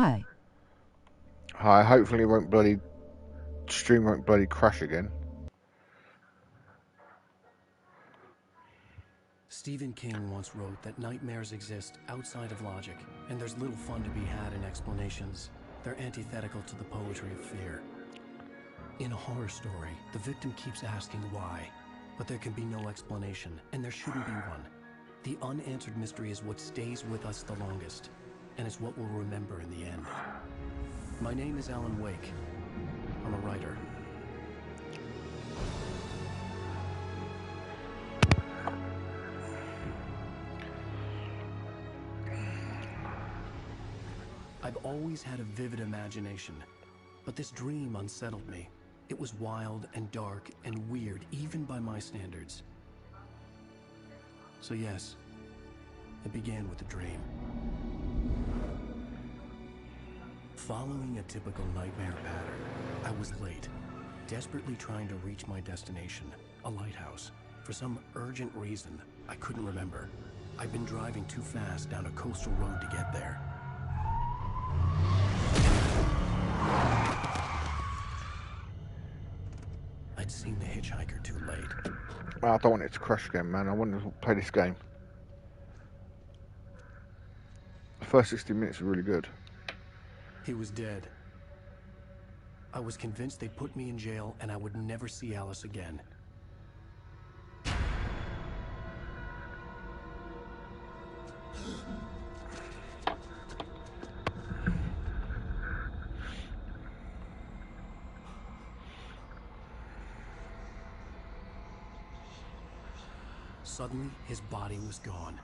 Hi. Hi, hopefully it won't bloody stream won't bloody crash again. Stephen King once wrote that nightmares exist outside of logic, and there's little fun to be had in explanations. They're antithetical to the poetry of fear. In a horror story, the victim keeps asking why, but there can be no explanation, and there shouldn't be one. The unanswered mystery is what stays with us the longest, and it's what we'll remember in the end. My name is Alan Wake. I'm a writer. I've always had a vivid imagination, but this dream unsettled me. It was wild and dark and weird, even by my standards. So yes, it began with a dream. Following a typical nightmare pattern, I was late, desperately trying to reach my destination, a lighthouse. For some urgent reason, I couldn't remember. I'd been driving too fast down a coastal road to get there. I'd seen the hitchhiker too late. I don't want it to crash again, man. I want to play this game. The first 60 minutes are really good. He was dead. I was convinced they'd put me in jail and I would never see Alice again. Suddenly, his body was gone.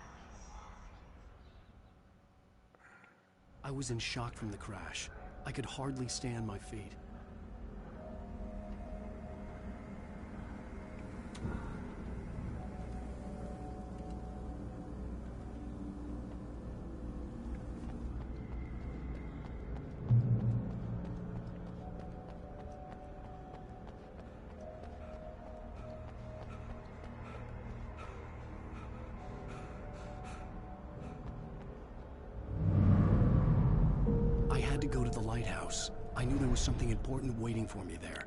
I was in shock from the crash. I could hardly stay on my feet. I had to go to the lighthouse. I knew there was something important waiting for me there.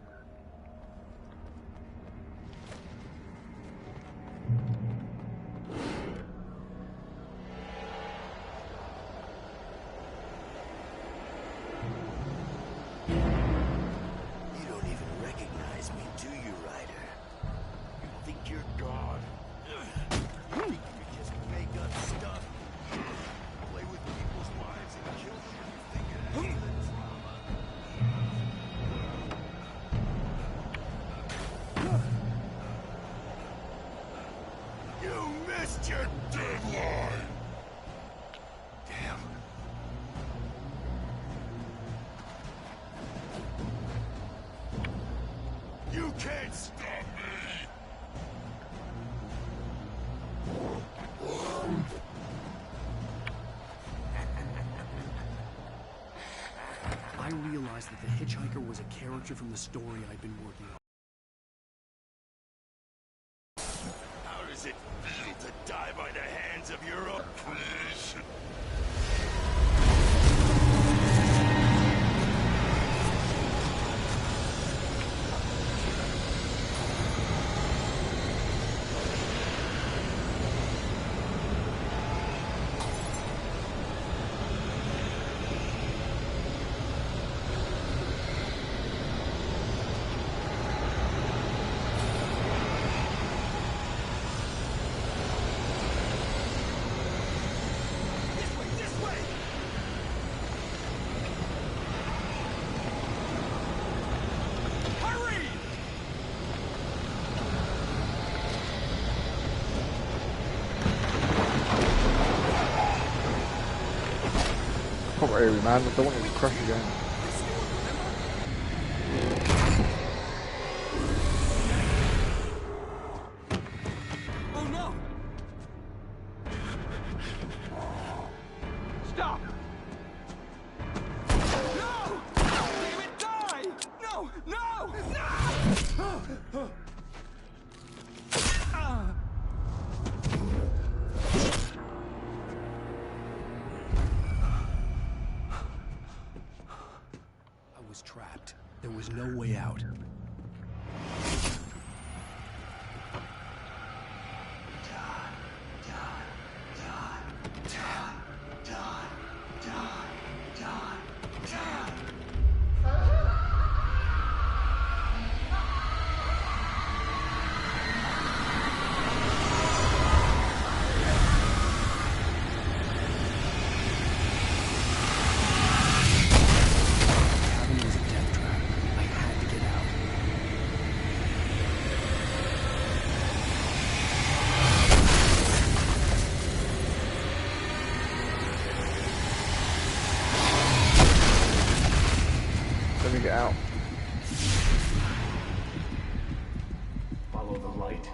You don't even recognize me, do you, Ryder? You think you're God? You think you can just make up stuff? Play with people's lives and kill them when you think it has the drama. You missed your deadline! Damn. You can't stop me! I realized that the hitchhiker was a character from the story I'd been working on. How does it feel to die by the hands of your own creation? This way! Hurry! Proper area, man. I don't want it to crash again. Oh no! Stop! No! Damn it, die! No! No! No! There was no way out. Let me get out. Follow the light.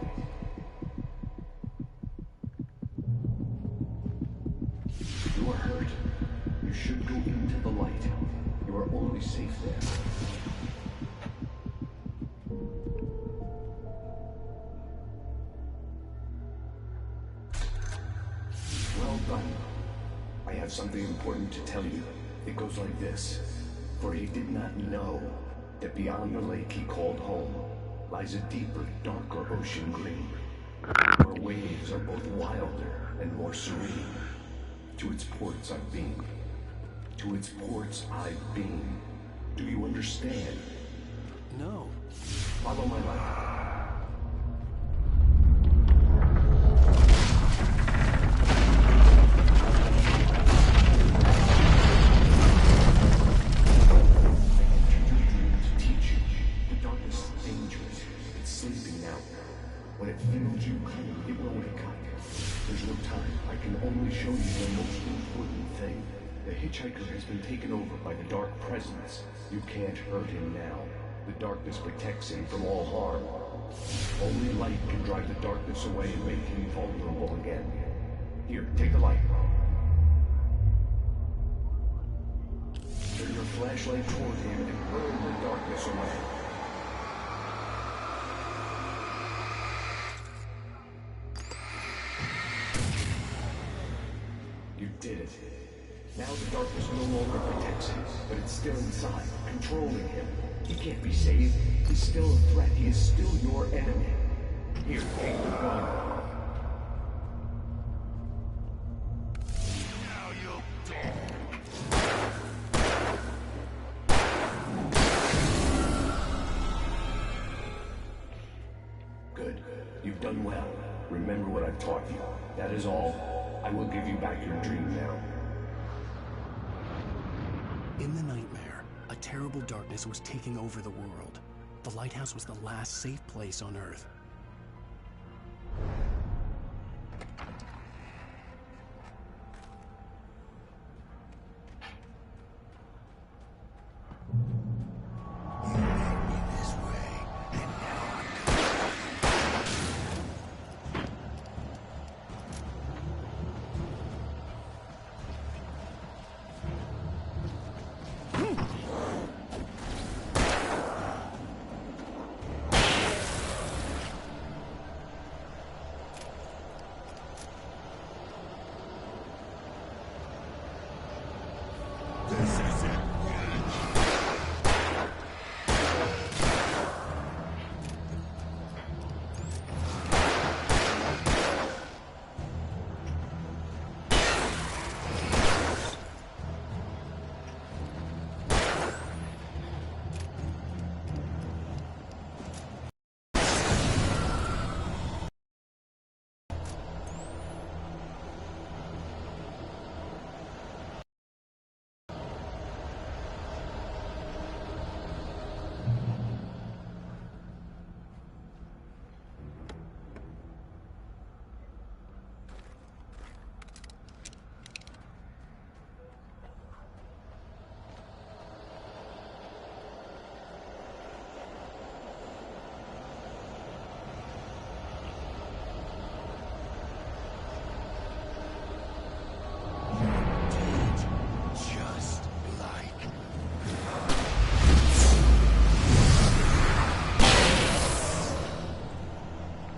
You are hurt. You should go into the light. You are only safe there. Well done. I have something important to tell you. It goes like this. For he did not know that beyond the lake he called home lies a deeper, darker ocean green, where waves are both wilder and more serene. To its ports I've been. To its ports I've been. Do you understand? No. Follow my light. When it feels you coming, it will wake up. There's no time. I can only show you the most important thing. The hitchhiker has been taken over by the Dark Presence. You can't hurt him now. The darkness protects him from all harm. Only light can drive the darkness away and make him vulnerable again. Here, take the light. Turn your flashlight toward him and burn the darkness away. You did it. Now the darkness no longer protects him, but it's still inside, controlling him. He can't be saved. He's still a threat. He is still your enemy. Here, take the gun. Now you'll die. Good. You've done well. Remember what I've taught you. That is all. I will give you back your dream now. In the nightmare, a terrible darkness was taking over the world. The lighthouse was the last safe place on Earth.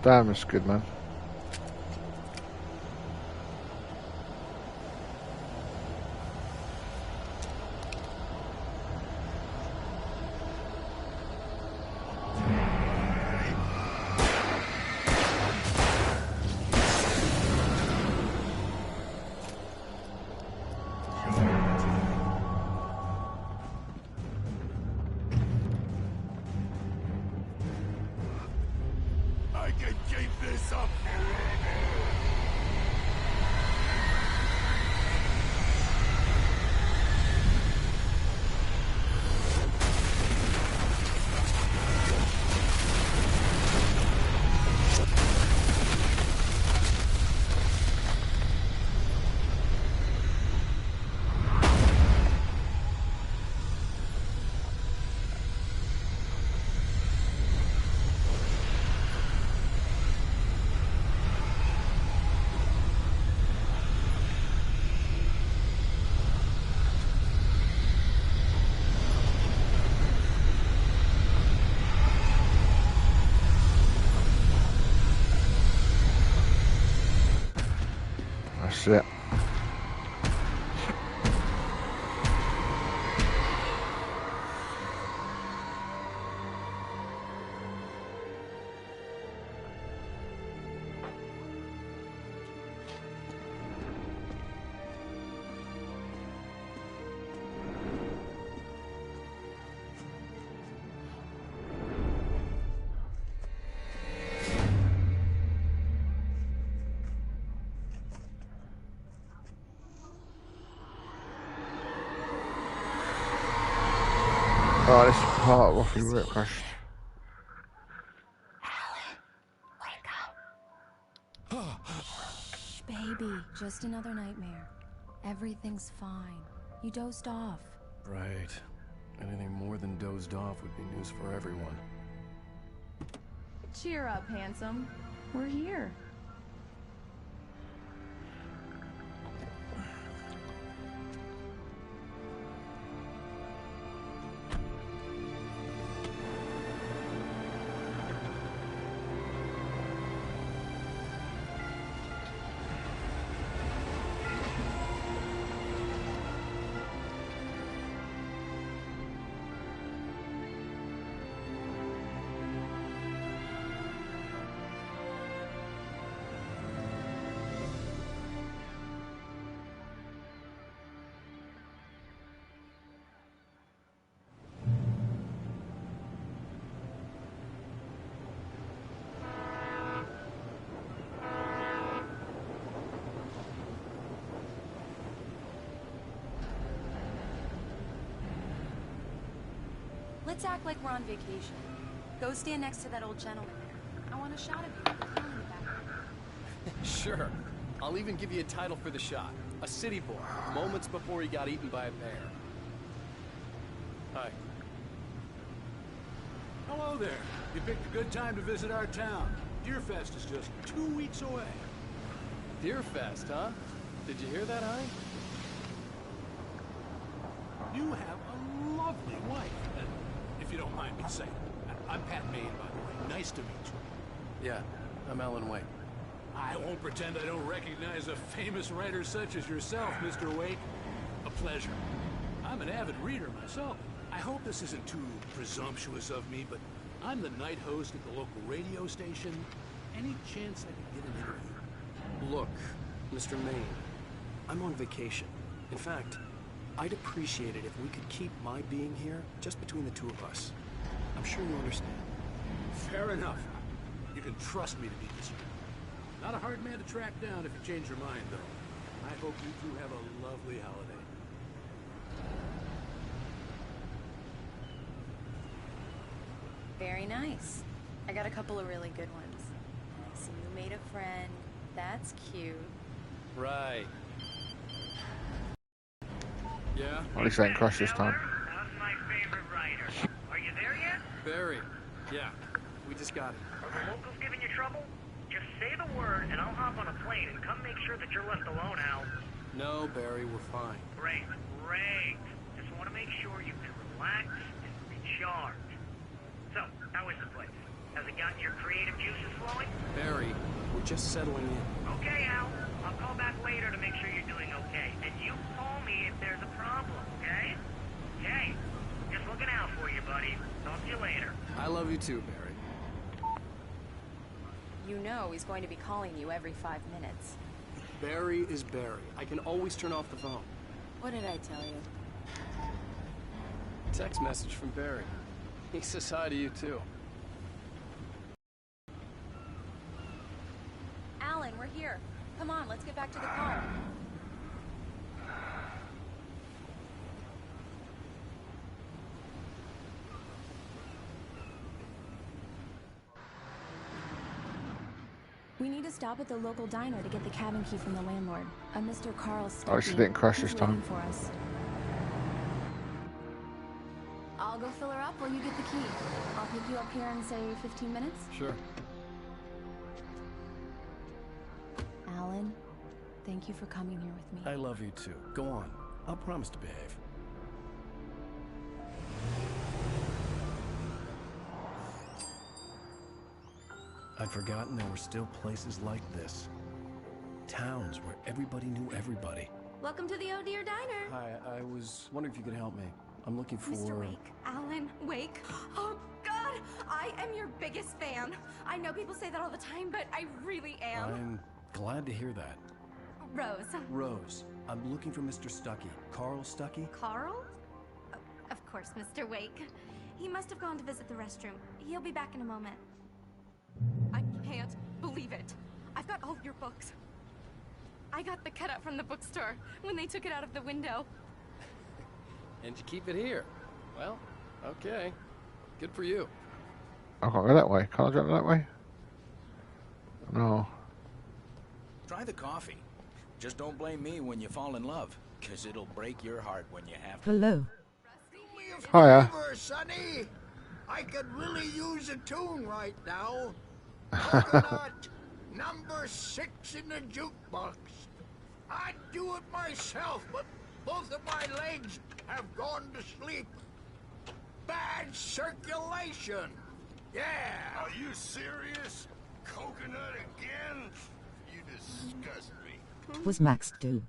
Damn, that's good, man. That's it. Oh, this is part of Waffy Rip Crash. Shh, baby. Just another nightmare. Everything's fine. You dozed off. Right. Anything more than dozed off would be news for everyone. Cheer up, handsome. We're here. Let's act like we're on vacation. Go stand next to that old gentleman there. I want a shot of you with the phone in the background. Sure. I'll even give you a title for the shot. A city boy, moments before he got eaten by a bear. Hi. Hello there. You picked a good time to visit our town. Deerfest is just 2 weeks away. Deerfest, huh? Did you hear that, Hi? You have a lovely wife. And if you don't mind me saying, I'm Pat Maine, by the way. Nice to meet you. Yeah, I'm Alan Wake. I won't pretend I don't recognize a famous writer such as yourself, Mr. Wake. A pleasure. I'm an avid reader myself. I hope this isn't too presumptuous of me, but I'm the night host at the local radio station. Any chance I could get an interview? Look, Mr. Maine, I'm on vacation. In fact, I'd appreciate it if we could keep my being here just between the two of us. I'm sure you understand. Fair enough. You can trust me to be discreet. Not a hard man to track down if you change your mind, though. I hope you two have a lovely holiday. Very nice. I got a couple of really good ones. I see you made a friend. That's cute. Right. Yeah? At least I ain't crashed this time. How's my favorite writer? Are you there yet? Barry. Yeah, we just got it. Are the locals giving you trouble? Just say the word and I'll hop on a plane and come make sure that you're left alone, Al. No, Barry, we're fine. Great, great. Just want to make sure you can relax and recharge. So, how is the place? Has it gotten your creative juices flowing? Barry, we're just settling in. Okay, Al. I'll call back later to make sure you're doing okay. And you call me if there's a problem, okay? Okay. Just looking out for you, buddy. Talk to you later. I love you too, Barry. You know he's going to be calling you every 5 minutes. Barry is Barry. I can always turn off the phone. What did I tell you? Text message from Barry. He says hi to you too. Alan, we're here. Come on, let's get back to the car. We need to stop at the local diner to get the cabin key from the landlord. A Mr. Carl Stuckey. Oh, she didn't crash He's this time. waiting for us. I'll go fill her up while you get the key. I'll pick you up here in, say, 15 minutes. Sure. Alan, thank you for coming here with me. I love you too. Go on. I'll promise to behave. I'd forgotten there were still places like this. towns where everybody knew everybody. Welcome to the Oh Dear Diner. Hi, I was wondering if you could help me. I'm looking for... Mr. Wake, Alan Wake. Oh, God, I am your biggest fan. I know people say that all the time, but I really am. I'm glad to hear that. Rose. Rose, I'm looking for Mr. Stuckey. Carl Stuckey? Carl? Oh, of course, Mr. Wake. He must have gone to visit the restroom. He'll be back in a moment. I can't believe it. I've got all of your books. I got the cutout from the bookstore when they took it out of the window. And to keep it here. Well, okay. Good for you. I can't go that way. Can't I jump that way? No. Try the coffee. Just don't blame me when you fall in love, because it'll break your heart when you have to. Hello. Hiya. Sonny. I could really use a tune right now. Coconut, number 6 in the jukebox. I'd do it myself, but both of my legs have gone to sleep. Bad circulation. Yeah. Are you serious? Coconut again? You disgust me. Was Max do?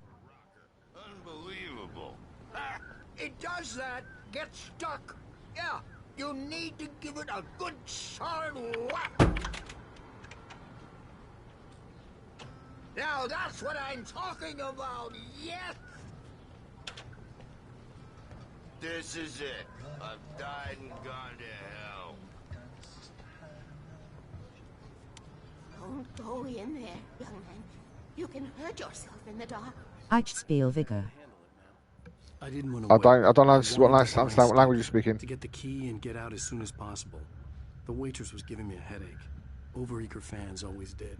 Unbelievable. It does that. Get stuck. Yeah. You need to give it a good solid whack. Now that's what I'm talking about. Yes. This is it. I've died and gone to hell. Don't go in there, young man. You can hurt yourself in the dark. Ich spiel Vigor. I didn't want I to don't know what language you're speaking. to get the key and get out as soon as possible. The waitress was giving me a headache. Overeager fans always did.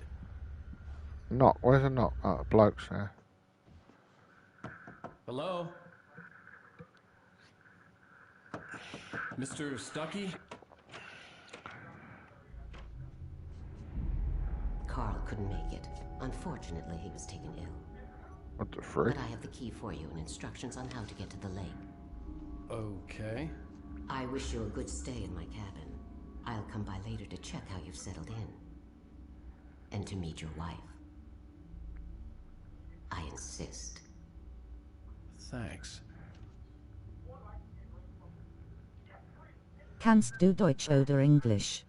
Knock. Where's the knock? Oh, blokes there. Hello? Mr. Stuckey? Carl couldn't make it. Unfortunately, he was taken ill. What the frick? But I have the key for you and instructions on how to get to the lake. Okay. I wish you a good stay in my cabin. I'll come by later to check how you've settled in. And to meet your wife. I insist. Thanks. Kannst du Deutsch oder English?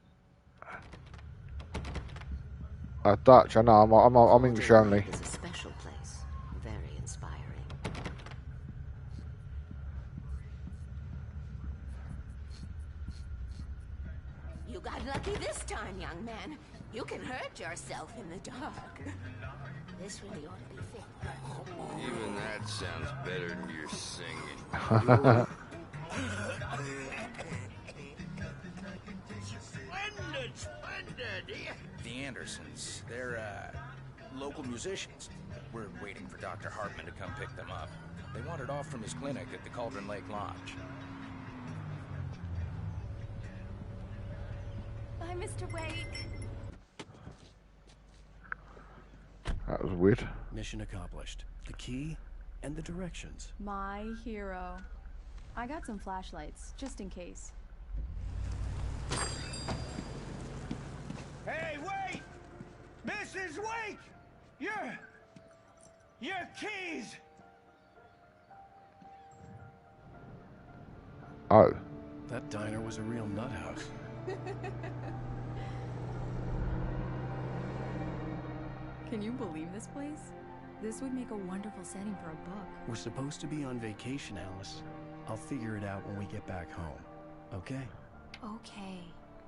Dutch. I know. I'm English only. It's a special place. Very inspiring. You got lucky this time, young man. You can hurt yourself in the dark. This really ought to be fit. Even that sounds better than your singing. Splendid. The Andersons, they're, local musicians. We're waiting for Dr. Hartman to come pick them up. They wandered off from his clinic at the Cauldron Lake Lodge. Bye, Mr. Wake. That was weird. Mission accomplished. The key and the directions. My hero. I got some flashlights, just in case. Hey, wait! Mrs. Wake! Your keys! Oh. That diner was a real nut house. Can you believe this place? This would make a wonderful setting for a book. We're supposed to be on vacation, Alice. I'll figure it out when we get back home. Okay? Okay.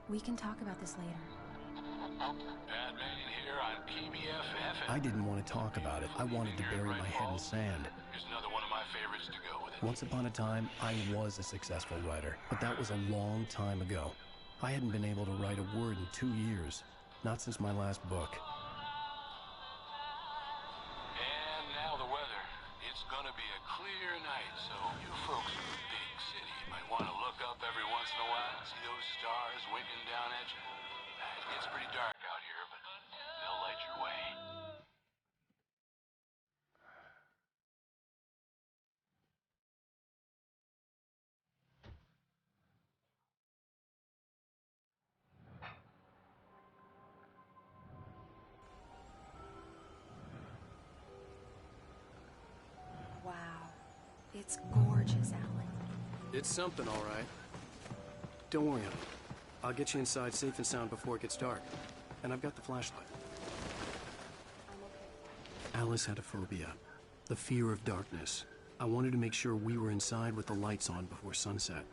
We can talk about this later. Batman here on PBFF. I didn't want to talk about it. I wanted to bury my head in sand. Here's another one of my favorites to go with it. Once upon a time, I was a successful writer, but that was a long time ago. I hadn't been able to write a word in 2 years. Not since my last book. And now the weather. It's gonna be a clear night, so you folks in the big city might want to look up every once in a while and see those stars winking down at you. It gets pretty dark out here, but they'll light your way. It's gorgeous, Alan. It's something, all right. Don't worry, honey. I'll get you inside safe and sound before it gets dark. And I've got the flashlight. Alice had a phobia. The fear of darkness. I wanted to make sure we were inside with the lights on before sunset.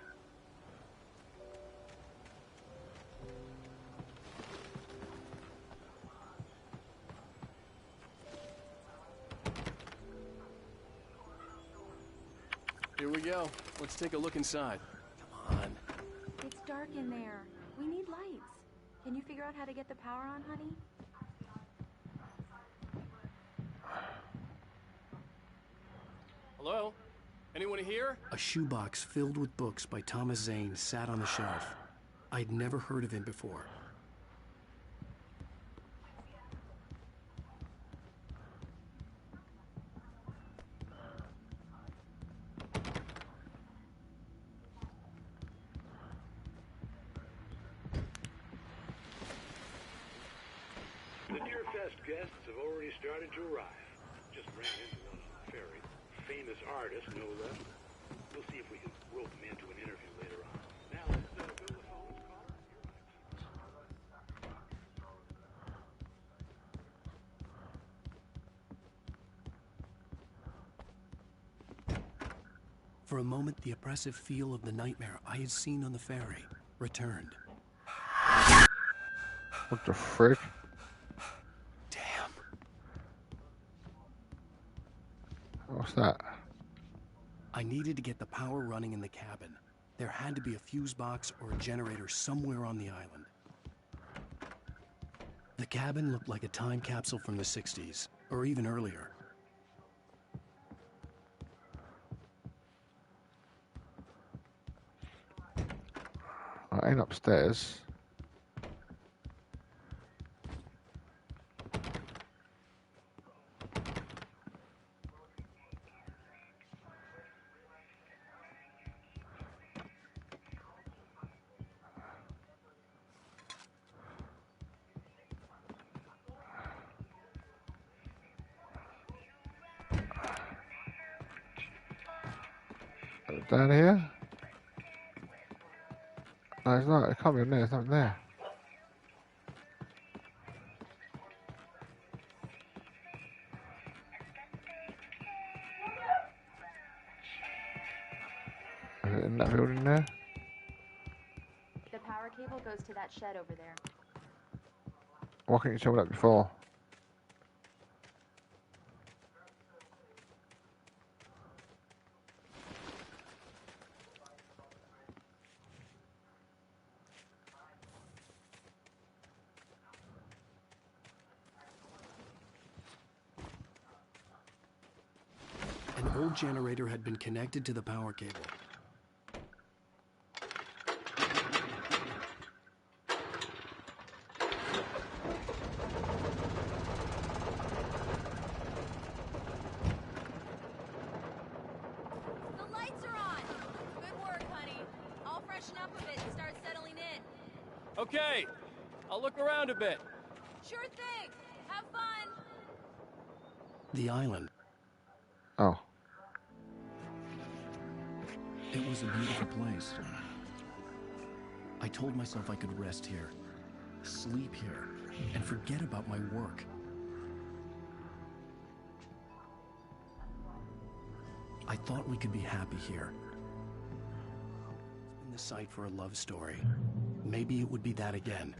Here we go. Let's take a look inside. Come on. It's dark in there. We need lights. Can you figure out how to get the power on, honey? Hello? Anyone here? A shoebox filled with books by Thomas Zane sat on the shelf. I'd never heard of him before. The Deerfest guests have already started to arrive. Just ran into one on the ferry. Famous artist, no less. We'll see if we can rope him into an interview later on. Now let's go to the phone call. For a moment, the oppressive feel of the nightmare I had seen on the ferry returned. What the frick? Damn. What's that? I needed to get the power running in the cabin. There had to be a fuse box or a generator somewhere on the island. The cabin looked like a time capsule from the 60s, or even earlier. I ain't upstairs. Down here? No, it's not. It can't be in there. There's nothing there. Is it in that building there? The power cable goes to that shed over there. Why couldn't you tell me that before? An old generator had been connected to the power cable. The lights are on! Good work, honey. I'll freshen up a bit and start settling in. Okay, I'll look around a bit. Sure thing! Have fun! The island. Oh. It was a beautiful place. I told myself I could rest here, sleep here, and forget about my work. I thought we could be happy here. It's been the site for a love story. Maybe it would be that again.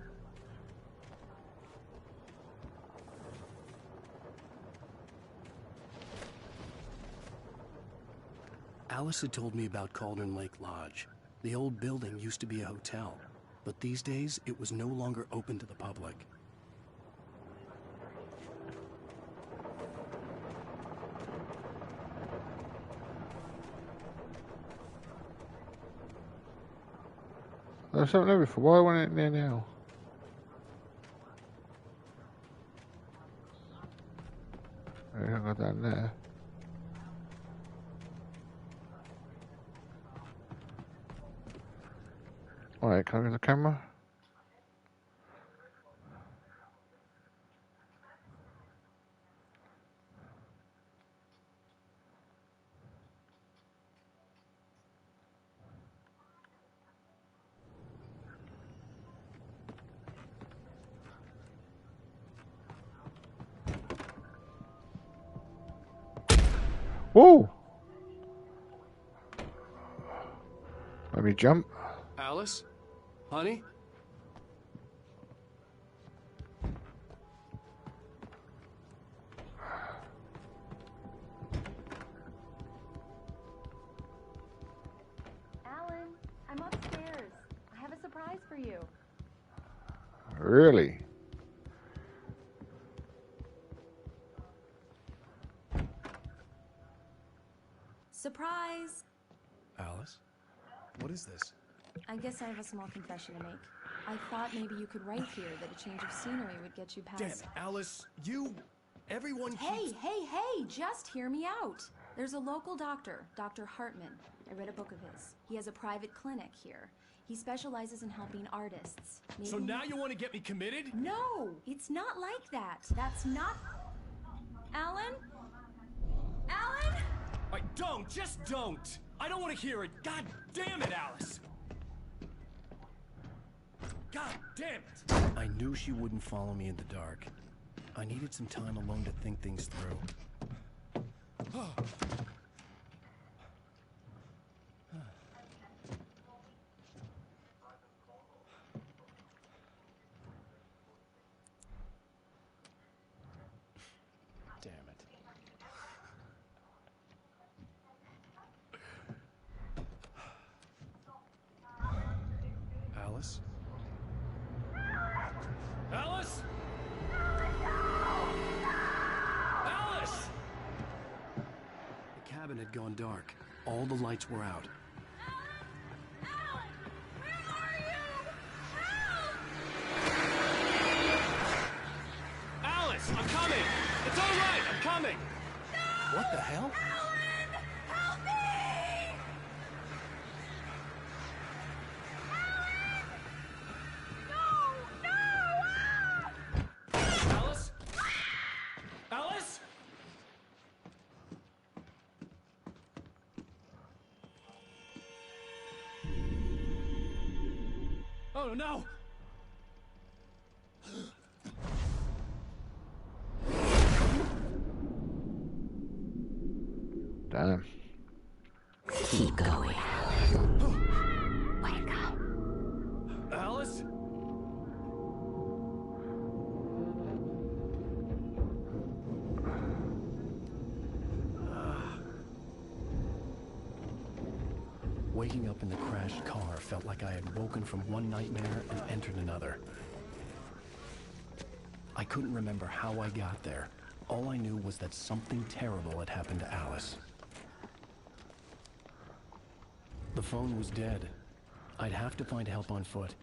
Alice had told me about Cauldron Lake Lodge. The old building used to be a hotel, but these days it was no longer open to the public. There's something there before. Why wasn't it there now? I can't go down there. Alright, can I get the camera? Whoa! Let me jump. Alice? Honey? Alan, I'm upstairs. I have a surprise for you. Really? Surprise! Alice? What is this? I guess I have a small confession to make. I thought maybe you could write here that a change of scenery would get you past... Damn it, Alice, you... Everyone keeps... Hey, just hear me out. There's a local doctor, Dr. Hartman. I read a book of his. He has a private clinic here. He specializes in helping artists. So now you want to get me committed? No, it's not like that. That's not... Alan? Alan? Don't, just don't! I don't want to hear it. God damn it, Alice! God damn it! I knew she wouldn't follow me in the dark. I needed some time alone to think things through. Damn it. Alice? Alice? Alice! The cabin had gone dark. All the lights were out. Alice, I'm coming! It's all right, I'm coming! No! What the hell? Alan! Help me! Alice? Alice? Oh no! Damn. Keep going. Wake up. Alice? Waking up in the crashed car felt like I had woken from one nightmare and entered another. I couldn't remember how I got there. All I knew was that something terrible had happened to Alice. The phone was dead. I'd have to find help on foot.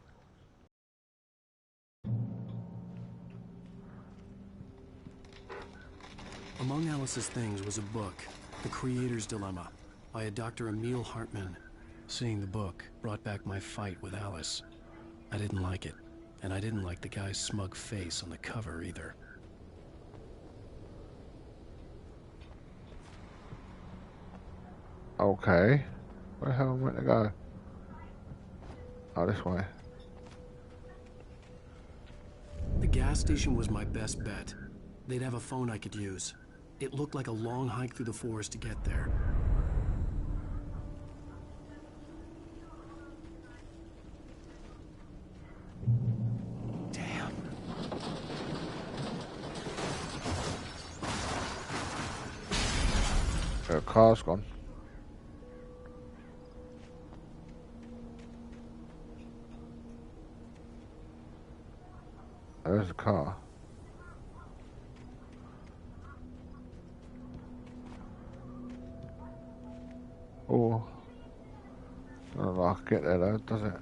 Among Alice's things was a book, The Creator's Dilemma, by a Dr. Emil Hartman. Seeing the book brought back my fight with Alice. I didn't like it, and I didn't like the guy's smug face on the cover either. Okay. Where the hell am I meant to go? Oh, this way. The gas station was my best bet. They'd have a phone I could use. It looked like a long hike through the forest to get there. Damn. The car's gone. There's a car. Oh. I don't know if I can get there though, does it?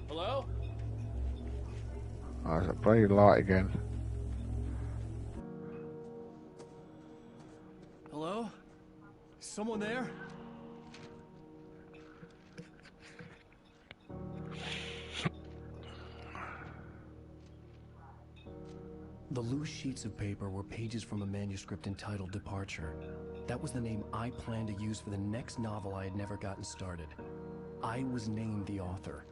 Hello? Oh, there's a bloody light again. Hello? Is someone there? The loose sheets of paper were pages from a manuscript entitled Departure. That was the name I planned to use for the next novel I had never gotten started. I was named the author.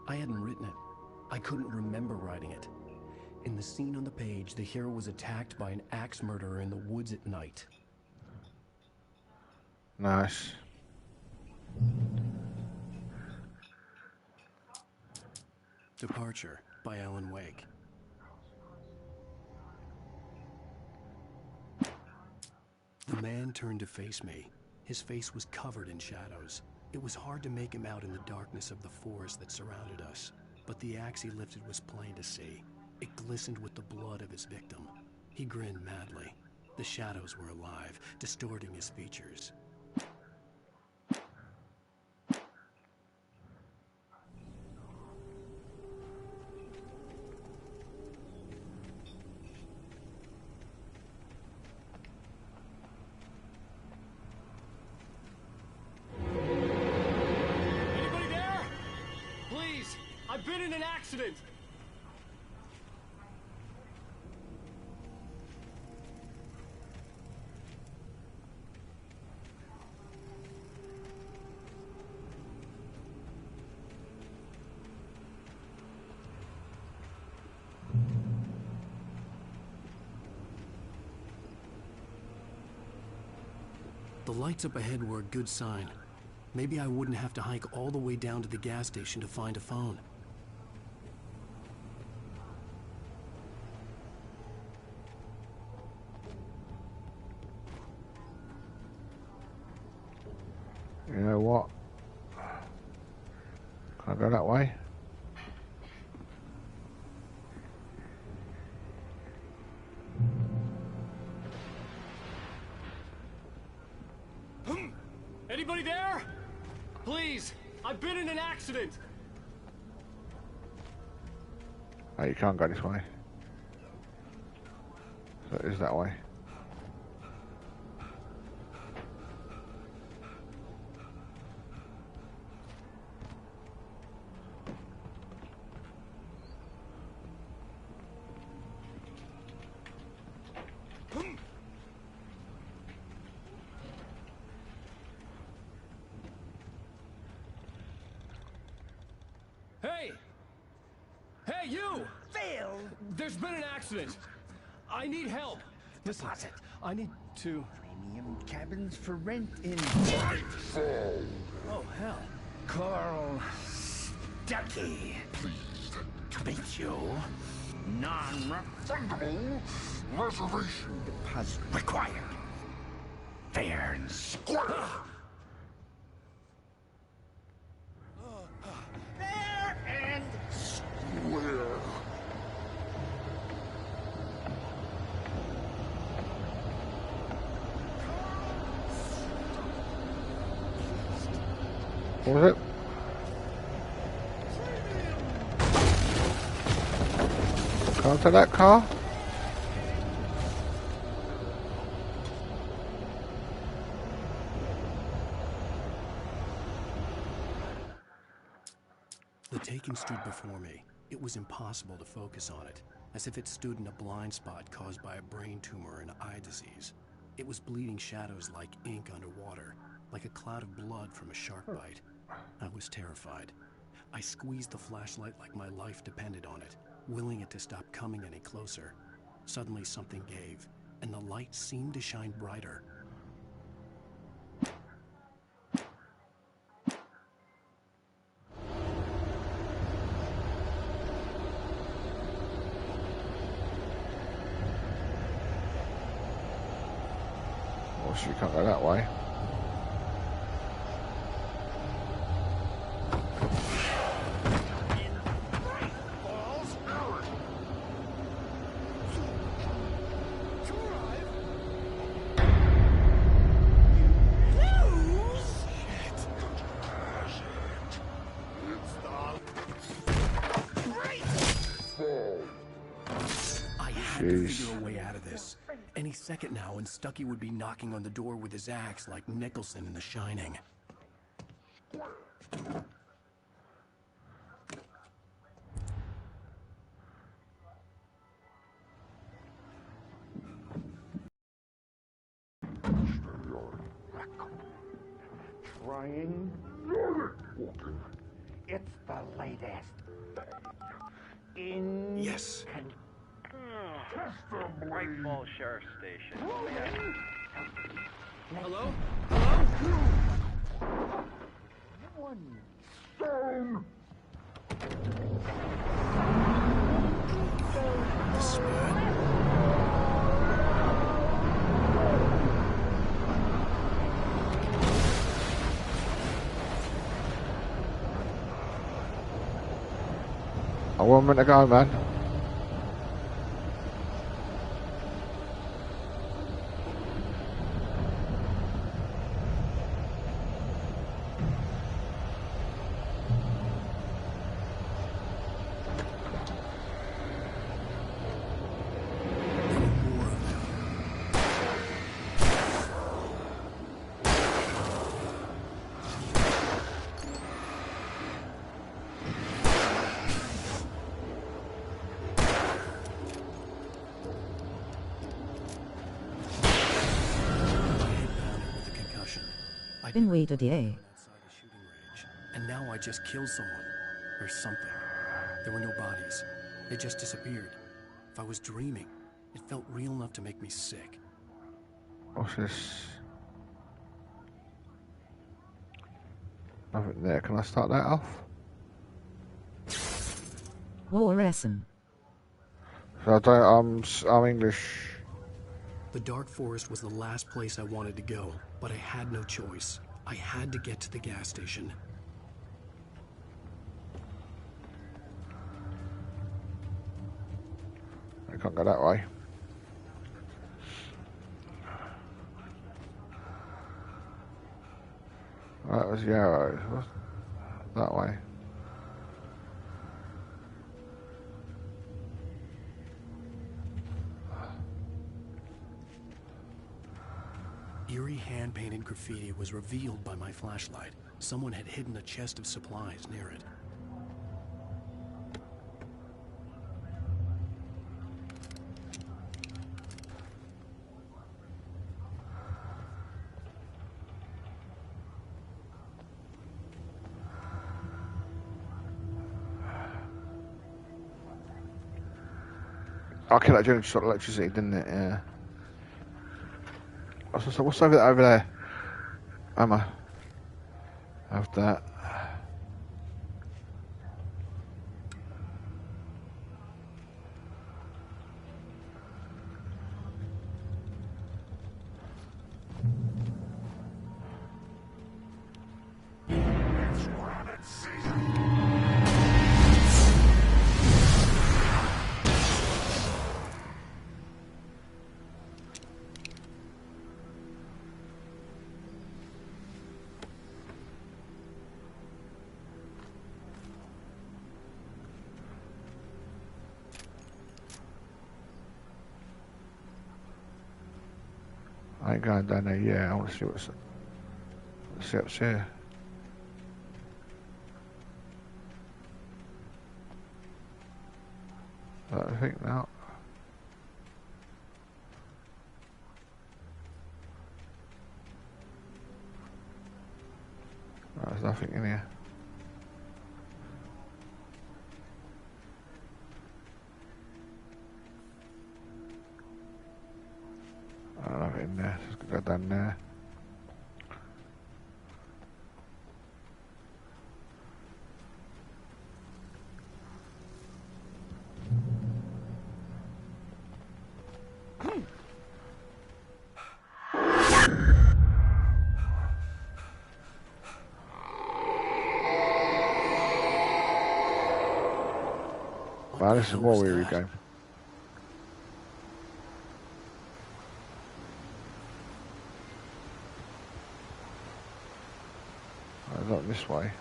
I hadn't written it. I couldn't remember writing it. In the scene on the page, the hero was attacked by an axe murderer in the woods at night. Nice. Departure by Alan Wake. The man turned to face me. His face was covered in shadows. It was hard to make him out in the darkness of the forest that surrounded us, but the axe he lifted was plain to see. It glistened with the blood of his victim. He grinned madly. The shadows were alive, distorting his features. Anybody there? Please, I've been in an accident. The lights up ahead were a good sign. Maybe I wouldn't have to hike all the way down to the gas station to find a phone. You know what? Can I go that way? Anybody there? Please, I've been in an accident. Oh, you can't go this way. So it is that way. Hey! Hey, you! Phil! There's been an accident. I need help. Listen, I need to... Premium cabins for rent in... Oh, hell. Carl Stuckey. Pleased to meet you. Non-refundable reservation deposit required. Fair and square. Fair and square. What was it? Can't take that car? The Taken stood before me. It was impossible to focus on it, as if it stood in a blind spot caused by a brain tumor and eye disease. It was bleeding shadows like ink underwater, like a cloud of blood from a shark bite. I was terrified. I squeezed the flashlight like my life depended on it, willing it to stop coming any closer. Suddenly something gave, and the light seemed to shine brighter. Well, she can't go that way. I had to figure a way out of this. Any second now, and Stuckey would be knocking on the door with his axe like Nicholson in The Shining. Trying walking. It's the latest in Yes. White Falls Sheriff Station. Hello? One stone. This is bad. I want a minute to go, man. Been weeded, yeah. And now I just killed someone. Or something. There were no bodies. They just disappeared. If I was dreaming, it felt real enough to make me sick. What's this? Nothing there. Can I start that off? War lesson. So I don't, I'm English. The Dark Forest was the last place I wanted to go, but I had no choice. I had to get to the gas station. I can't go that way. That was the arrow. That way. Eerie hand-painted graffiti was revealed by my flashlight. Someone had hidden a chest of supplies near it. Okay, that generator shot electricity, didn't it? Yeah. So what's over there? Ammo. Have that. I ain't going down there yet. I want to see what's up here. I think now. There's nothing in here. I don't have it in there. Just go down there. Wow, this is more weary game. Not this way.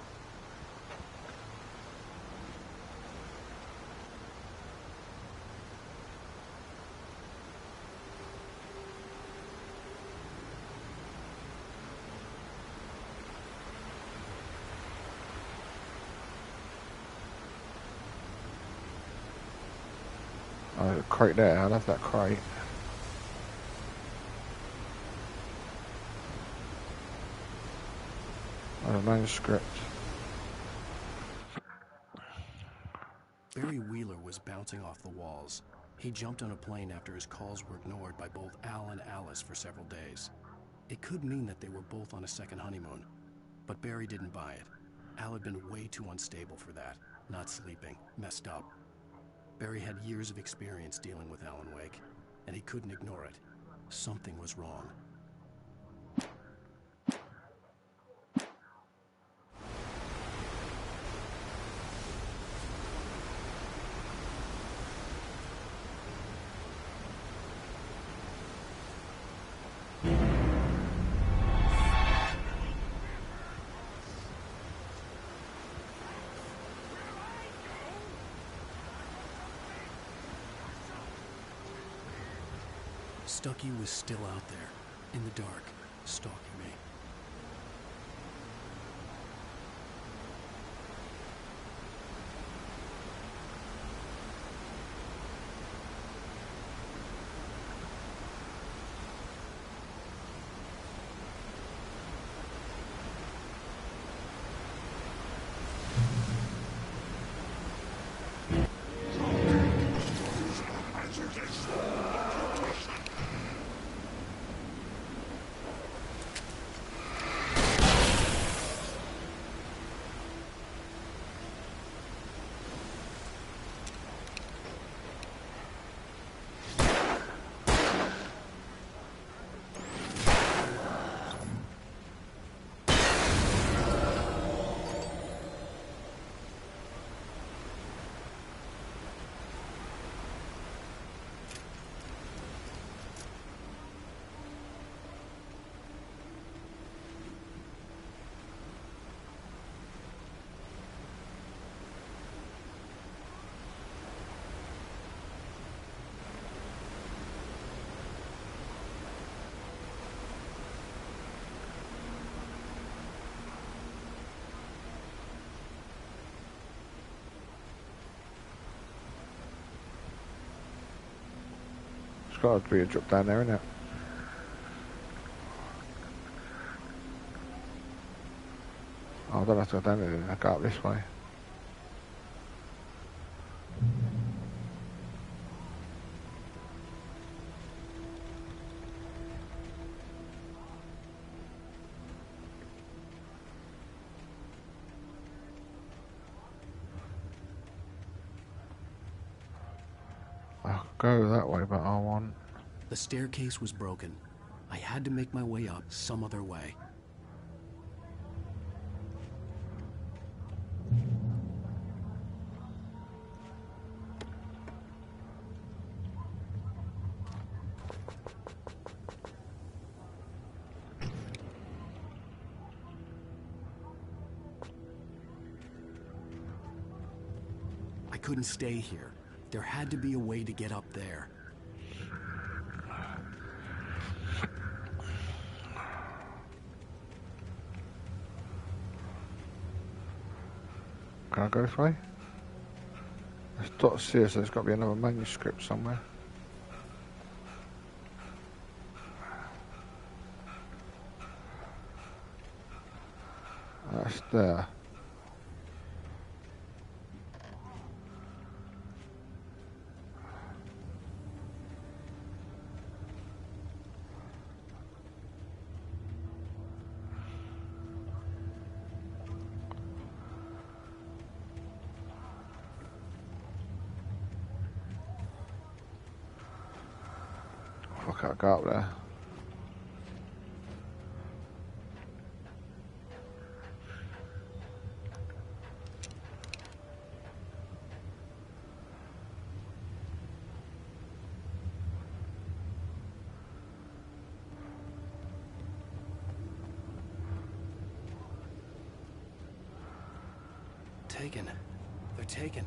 Oh, a crate there. I love that crate. On a manuscript. Barry Wheeler was bouncing off the walls. He jumped on a plane after his calls were ignored by both Al and Alice for several days. It could mean that they were both on a second honeymoon, but Barry didn't buy it. Al had been way too unstable for that, not sleeping, messed up. Barry had years of experience dealing with Alan Wake, and he couldn't ignore it. Something was wrong. Stucky was still out there, in the dark, stalking me. There's got to be a drop down there, isn't it? Oh, I don't have to go down there, I go up this way. I'll go that way, but I want... The staircase was broken. I had to make my way up some other way. I couldn't stay here. There had to be a way to get up there. Can I go this way? There's dots here, so there's got to be another manuscript somewhere. That's there. I can't go up there. Taken. They're taken.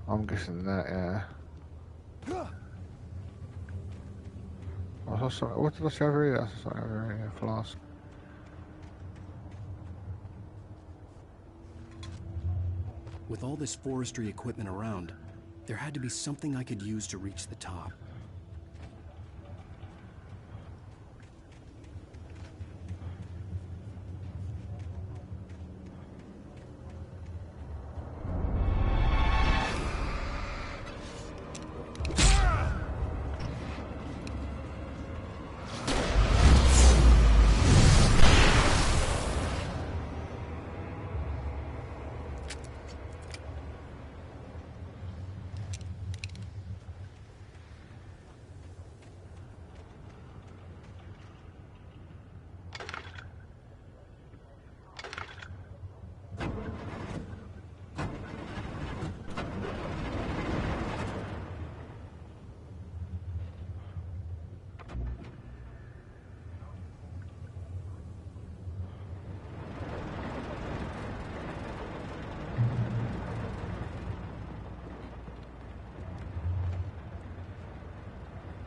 I'm guessing that, yeah. What did I say over here? That's something over here, flask. With all this forestry equipment around, there had to be something I could use to reach the top.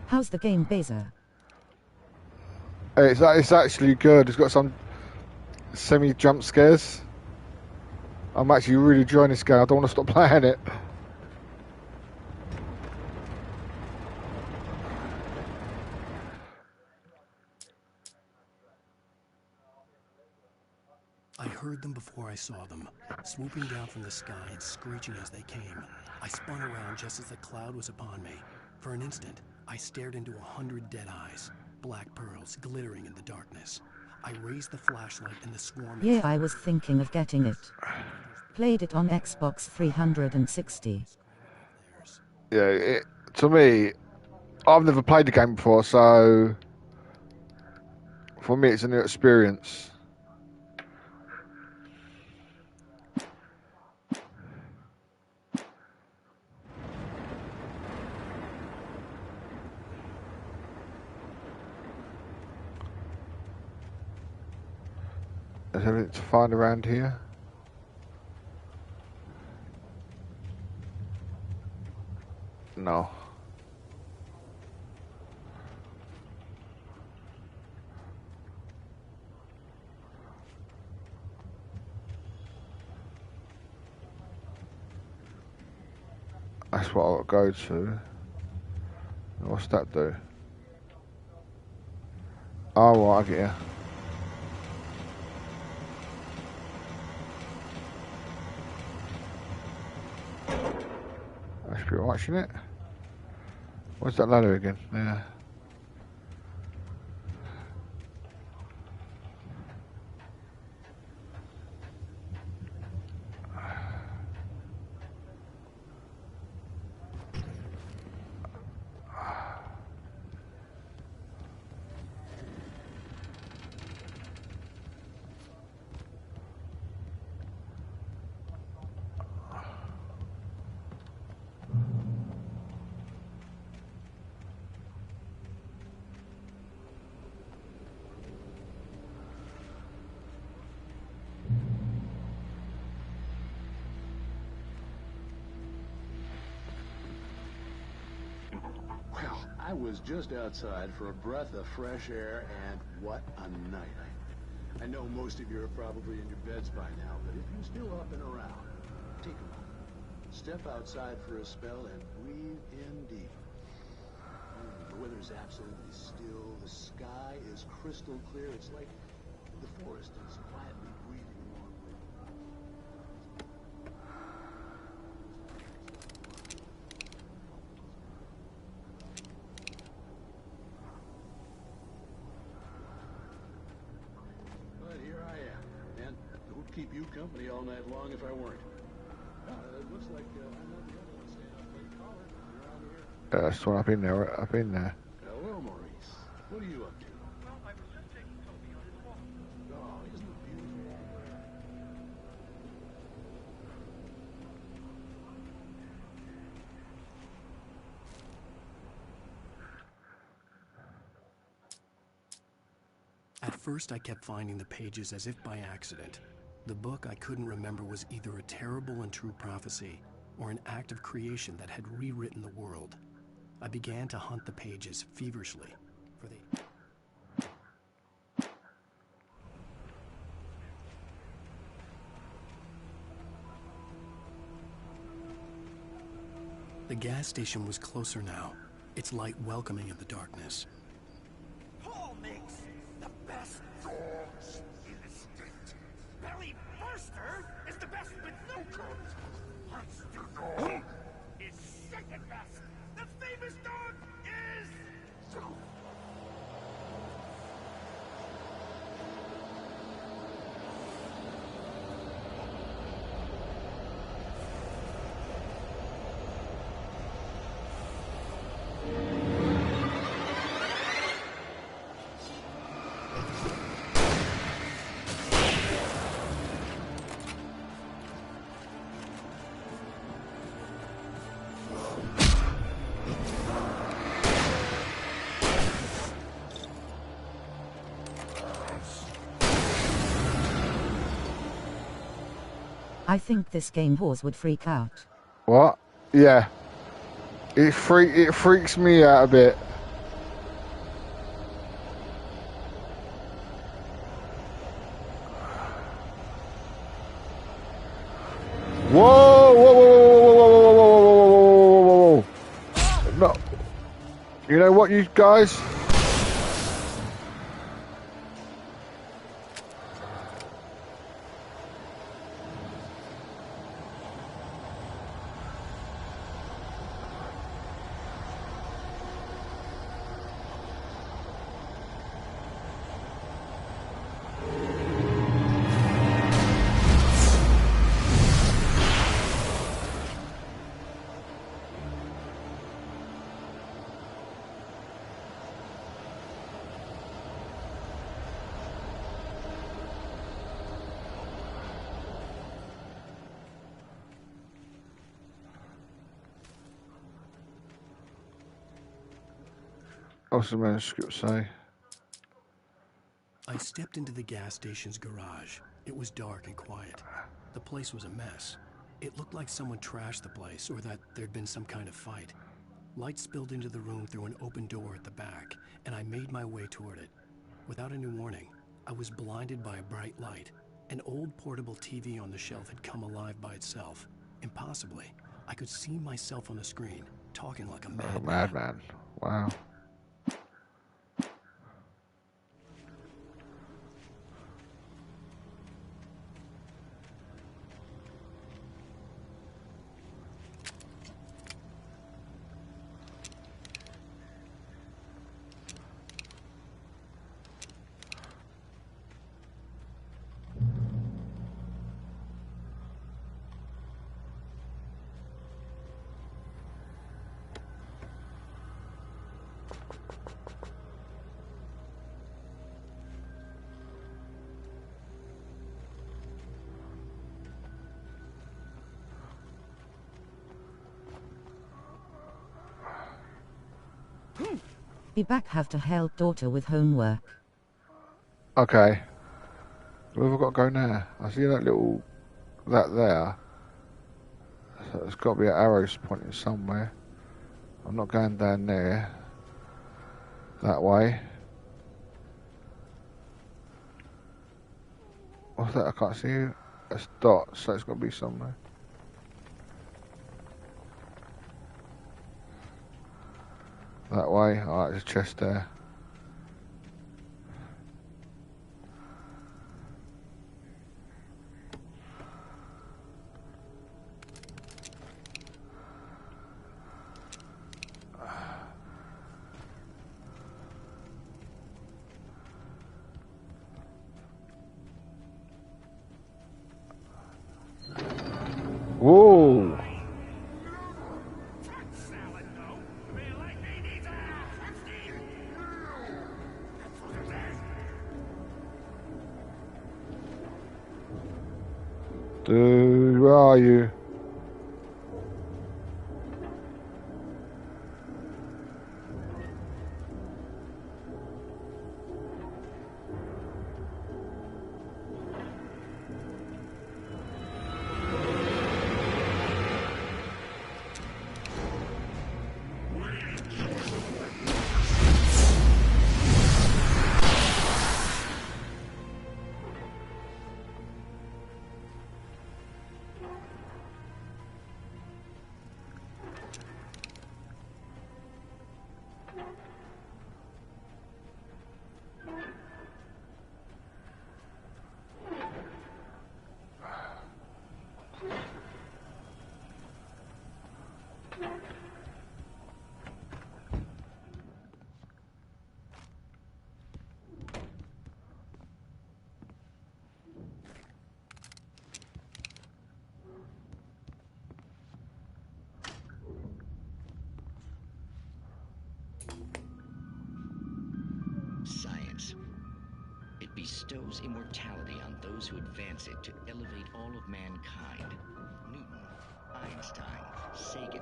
How's the game, Beza? It's actually good. It's got some semi-jump scares. I'm actually really enjoying this game. I don't want to stop playing it. I heard them before I saw them, swooping down from the sky and screeching as they came. I spun around just as the cloud was upon me. For an instant, I stared into 100 dead eyes, black pearls glittering in the darkness. I raised the flashlight and the swarm... Yeah, I was thinking of getting it. Played it on Xbox 360. Yeah, to me, I've never played the game before, so for me it's a new experience. Is there anything to find around here? No. That's what I'll go to. What's that do? Oh, right, I get you. That should be alright, shouldn't it? Where's that ladder again? Yeah. I was just outside for a breath of fresh air, and what a night. I know most of you are probably in your beds by now, but if you're still up and around, take a moment. Step outside for a spell and breathe in deep. The weather's absolutely still. The sky is crystal clear. It's like the forest is quietly breathing along with you. all night long if I weren't. It looks like I'm not the only one staying up late calling. You're on here. That's one up in there. Up in there. Hello, Maurice. What are you up to? Well, I was just taking Toby on his walk. Oh, isn't it beautiful? At first, I kept finding the pages as if by accident. The book I couldn't remember was either a terrible and true prophecy or an act of creation that had rewritten the world. I began to hunt the pages feverishly for The gas station was closer now, its light welcoming in the darkness. Paul makes the best dogs in the state. Barry Forster is the best with no coat. Monster Dog is second best. The famous dog is... I think this game horse would freak out. What? Yeah. It freaks me out a bit. Whoa! Whoa! Whoa! Whoa! Whoa! Whoa! Whoa! Whoa! Whoa! Whoa! No. You know what, you guys? What's the manuscript say? I stepped into the gas station's garage. It was dark and quiet. The place was a mess. It looked like someone trashed the place or that there'd been some kind of fight. Light spilled into the room through an open door at the back, and I made my way toward it. Without any warning, I was blinded by a bright light. An old portable TV on the shelf had come alive by itself. Impossibly, I could see myself on the screen, talking like a madman. Madman. Wow. Be back, have to help daughter with homework. Okay. Where have I got to go now? I see that little... that there. So there's got to be an arrow pointing somewhere. I'm not going down there. That way. What's that? I can't see it. It's dots, so it's got to be somewhere. That way. Alright, there's a chest there. where are you? Science. It bestows immortality on those who advance it to elevate all of mankind. Newton, Einstein, Sagan,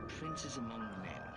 princes among men.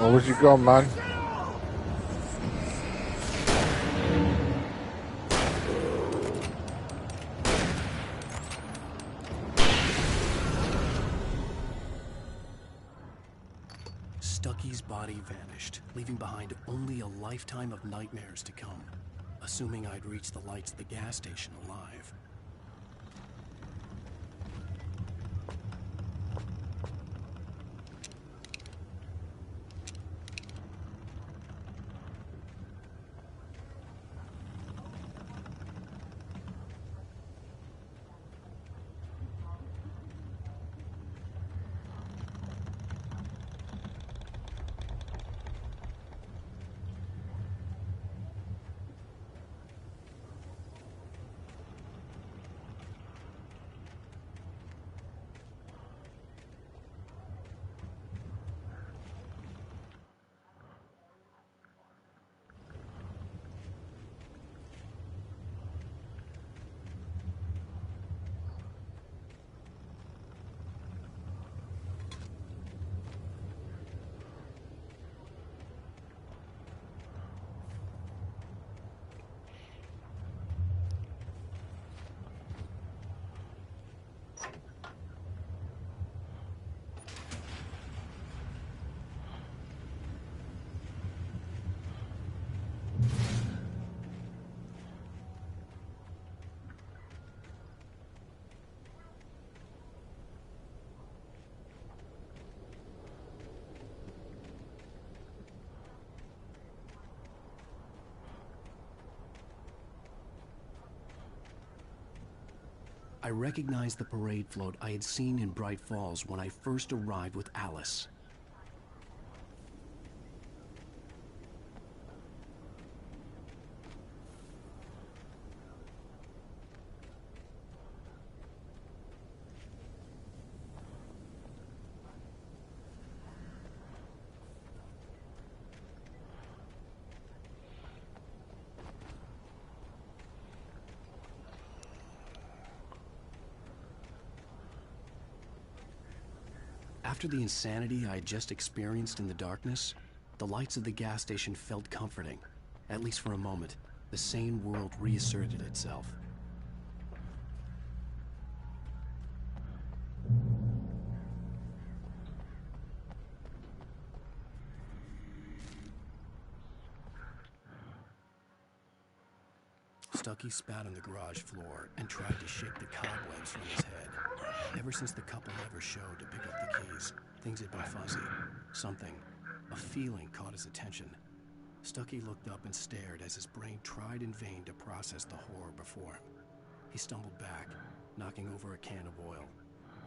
Oh, where's you gone, man? Stucky's body vanished, leaving behind only a lifetime of nightmares to come. Assuming I'd reach the lights at the gas station alive. I recognized the parade float I had seen in Bright Falls when I first arrived with Alice. After the insanity I had just experienced in the darkness, the lights of the gas station felt comforting. At least for a moment, the sane world reasserted itself. Stucky spat on the garage floor and tried to shake the cobwebs from his head. Ever since the couple never showed to pick up the keys, things had been fuzzy. Something, a feeling caught his attention. Stucky looked up and stared as his brain tried in vain to process the horror before him. He stumbled back, knocking over a can of oil.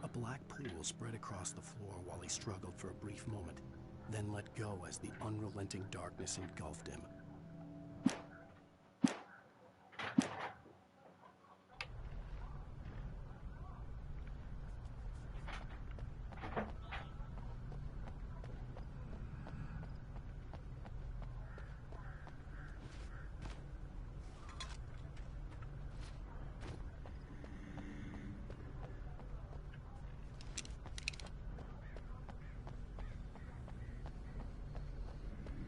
A black pool spread across the floor while he struggled for a brief moment, then let go as the unrelenting darkness engulfed him.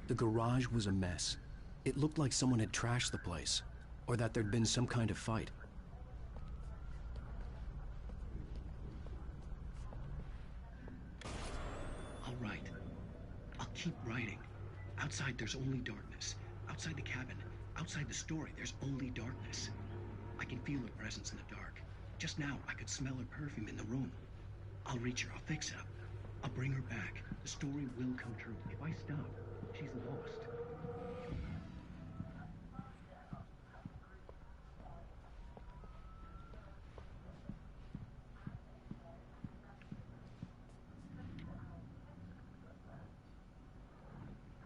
The garage was a mess. It looked like someone had trashed the place, or that there'd been some kind of fight. All right. I'll keep writing. Outside, there's only darkness. Outside the cabin, outside the story, there's only darkness. I can feel her presence in the dark. Just now, I could smell her perfume in the room. I'll reach her. I'll fix it up. I'll bring her back. The story will come true. If I stop, she's lost.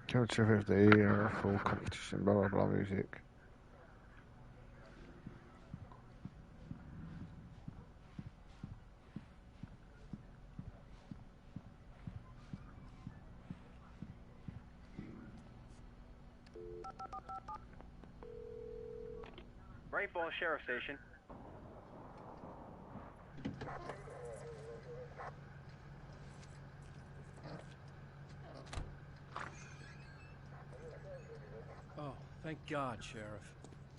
Temperature 50, full competition, blah blah blah music. Bright Falls Sheriff Station. Oh, thank God, Sheriff.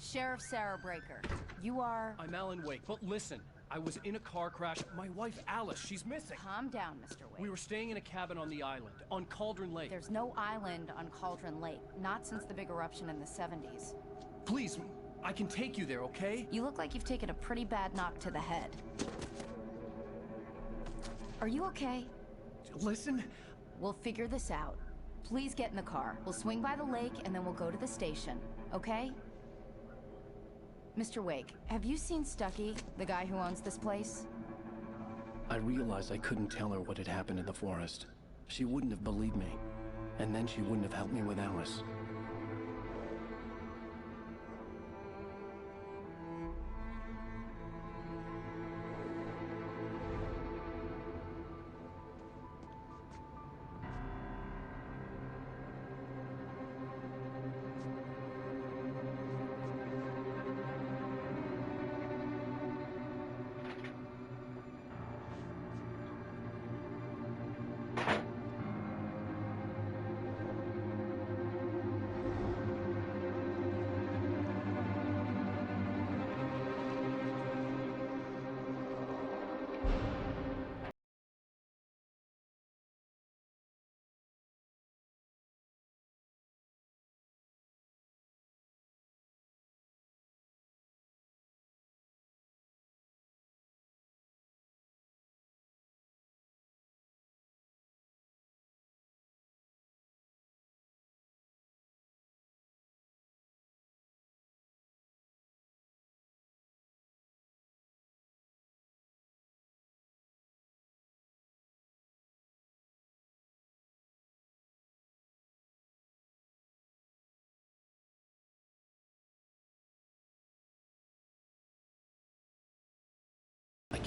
Sheriff Sarah Breaker. You are... I'm Alan Wake, but listen. I was in a car crash. My wife, Alice, she's missing. Calm down, Mr. Wake. We were staying in a cabin on the island, on Cauldron Lake. There's no island on Cauldron Lake. Not since the big eruption in the 70s. Please, I can take you there, okay? You look like you've taken a pretty bad knock to the head. Are you okay? Listen. We'll figure this out. Please get in the car. We'll swing by the lake and then we'll go to the station, okay? Mr. Wake, have you seen Stucky, the guy who owns this place? I realized I couldn't tell her what had happened in the forest. She wouldn't have believed me, and then she wouldn't have helped me with Alice.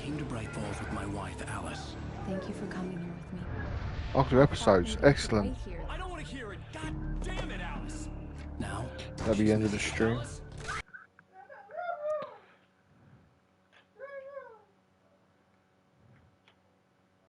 came to Bright Falls with my wife, Alice. Thank you for coming here with me. After episodes, excellent. I don't want to hear it. God damn it, Alice. Now, That'll be the end of the Alice? stream.